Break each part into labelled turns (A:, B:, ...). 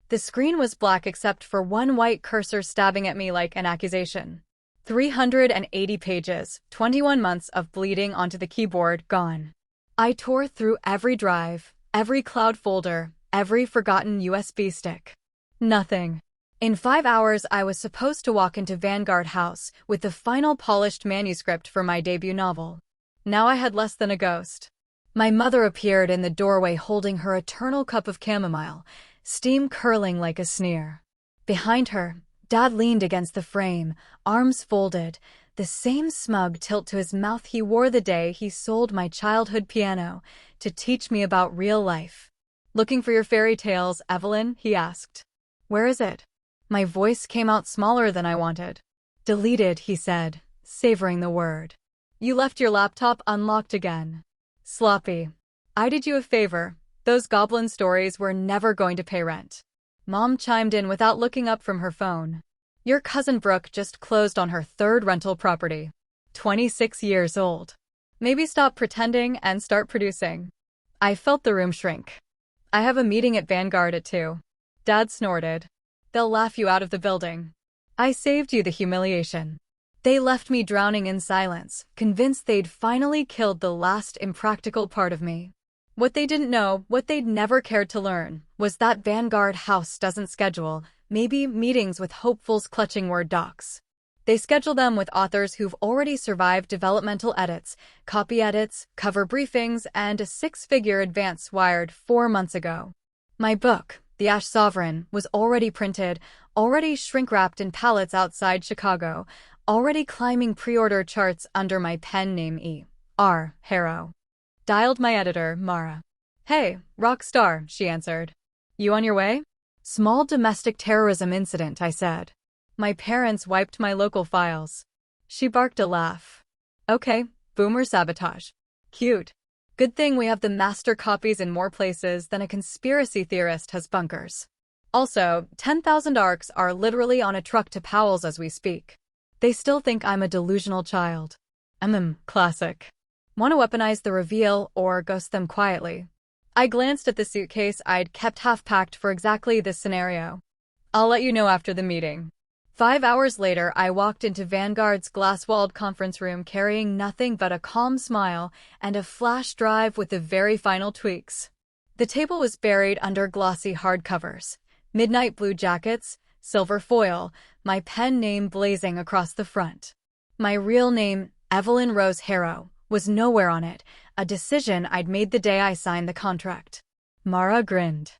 A: The screen was black except for one white cursor stabbing at me like an accusation. 380 pages, 21 months of bleeding onto the keyboard, gone. I tore through every drive, every cloud folder, every forgotten USB stick. Nothing. In 5 hours, I was supposed to walk into Vanguard House with the final polished manuscript for my debut novel. Now I had less than a ghost. My mother appeared in the doorway holding her eternal cup of chamomile, steam curling like a sneer. Behind her, Dad leaned against the frame, arms folded, the same smug tilt to his mouth he wore the day he sold my childhood piano to teach me about real life. "Looking for your fairy tales, Evelyn?" he asked. "Where is it?" My voice came out smaller than I wanted. "Deleted," he said, savoring the word. "You left your laptop unlocked again." Sloppy. "I did you a favor. Those goblin stories were never going to pay rent." Mom chimed in without looking up from her phone. "Your cousin Brooke just closed on her third rental property. 26 years old. Maybe stop pretending and start producing." I felt the room shrink. "I have a meeting at Vanguard at 2. Dad snorted. "They'll laugh you out of the building." I saved you the humiliation. They left me drowning in silence, convinced they'd finally killed the last impractical part of me. What they didn't know, what they'd never cared to learn, was that Vanguard House doesn't schedule, maybe, meetings with hopefuls clutching Word docs. They schedule them with authors who've already survived developmental edits, copy edits, cover briefings, and a 6-figure advance wired 4 months ago. My book, The Ash Sovereign, was already printed, already shrink-wrapped in pallets outside Chicago, already climbing pre-order charts under my pen name E.R. Harrow. Dialed my editor, Mara. "Hey, rock star," she answered. "You on your way?" "Small domestic terrorism incident," I said. "My parents wiped my local files." She barked a laugh. "Okay, boomer sabotage. Cute. Good thing we have the master copies in more places than a conspiracy theorist has bunkers. Also, 10,000 ARCs are literally on a truck to Powell's as we speak. They still think I'm a delusional child. Classic. Want to weaponize the reveal or ghost them quietly?" I glanced at the suitcase I'd kept half-packed for exactly this scenario. "I'll let you know after the meeting." 5 hours later, I walked into Vanguard's glass-walled conference room carrying nothing but a calm smile and a flash drive with the very final tweaks. The table was buried under glossy hardcovers, midnight blue jackets, silver foil, my pen name blazing across the front. My real name, Evelyn Rose Harrow, was nowhere on it, a decision I'd made the day I signed the contract. Mara grinned.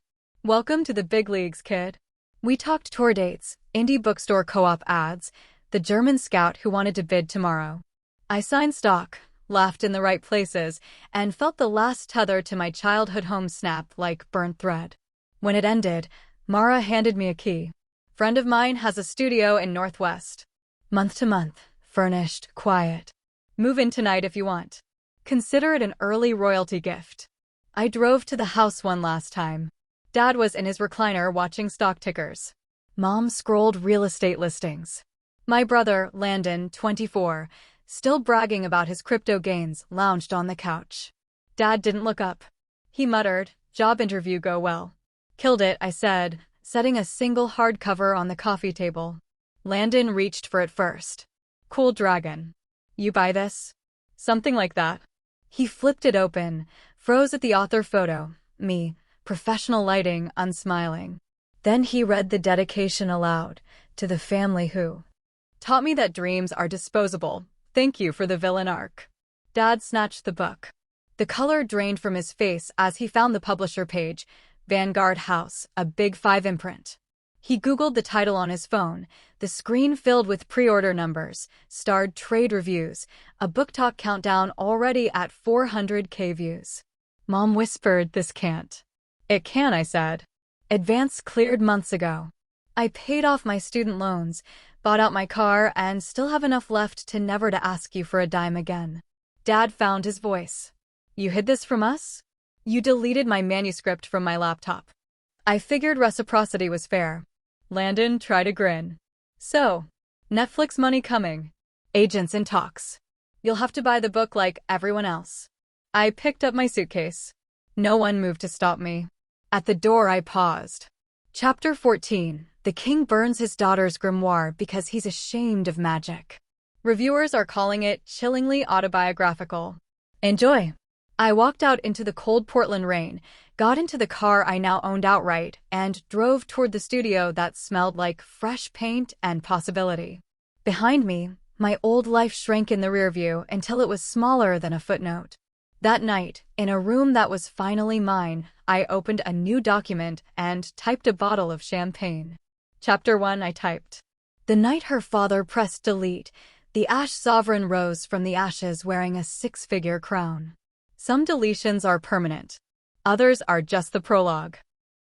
A: "Welcome to the big leagues, kid." We talked tour dates, indie bookstore co-op ads, the German scout who wanted to bid tomorrow. I signed stock, laughed in the right places, and felt the last tether to my childhood home snap like burnt thread. When it ended, Mara handed me a key. "Friend of mine has a studio in Northwest. Month to month, furnished, quiet. Move in tonight if you want. Consider it an early royalty gift." I drove to the house one last time. Dad was in his recliner watching stock tickers. Mom scrolled real estate listings. My brother, Landon, 24, still bragging about his crypto gains, lounged on the couch. Dad didn't look up. He muttered, "Job interview go well." "Killed it," I said, setting a single hardcover on the coffee table. Landon reached for it first. "Cool dragon. You buy this?" "Something like that." He flipped it open, froze at the author photo, me, professional lighting, unsmiling. Then he read the dedication aloud, "To the family who taught me that dreams are disposable. Thank you for the villain arc." Dad snatched the book. The color drained from his face as he found the publisher page, Vanguard House, a big 5 imprint. He Googled the title on his phone, the screen filled with pre-order numbers, starred trade reviews, a book talk countdown already at 400K views. Mom whispered, "This can't." "It can," I said. "Advance cleared months ago. I paid off my student loans, bought out my car, and still have enough left to never to ask you for a dime again." Dad found his voice. "You hid this from us? You deleted my manuscript from my laptop." I figured reciprocity was fair. Landon tried to grin. "So, Netflix money coming. Agents in talks. You'll have to buy the book like everyone else." I picked up my suitcase. No one moved to stop me. At the door I paused. Chapter 14. The king burns his daughter's grimoire because he's ashamed of magic. Reviewers are calling it chillingly autobiographical. Enjoy! I walked out into the cold Portland rain, got into the car I now owned outright, and drove toward the studio that smelled like fresh paint and possibility. Behind me, my old life shrank in the rearview until it was smaller than a footnote. That night, in a room that was finally mine, I opened a new document and typed a bottle of champagne. Chapter 1. I typed. The night her father pressed delete, the Ash Sovereign rose from the ashes wearing a six-figure crown. Some deletions are permanent. Others are just the prologue.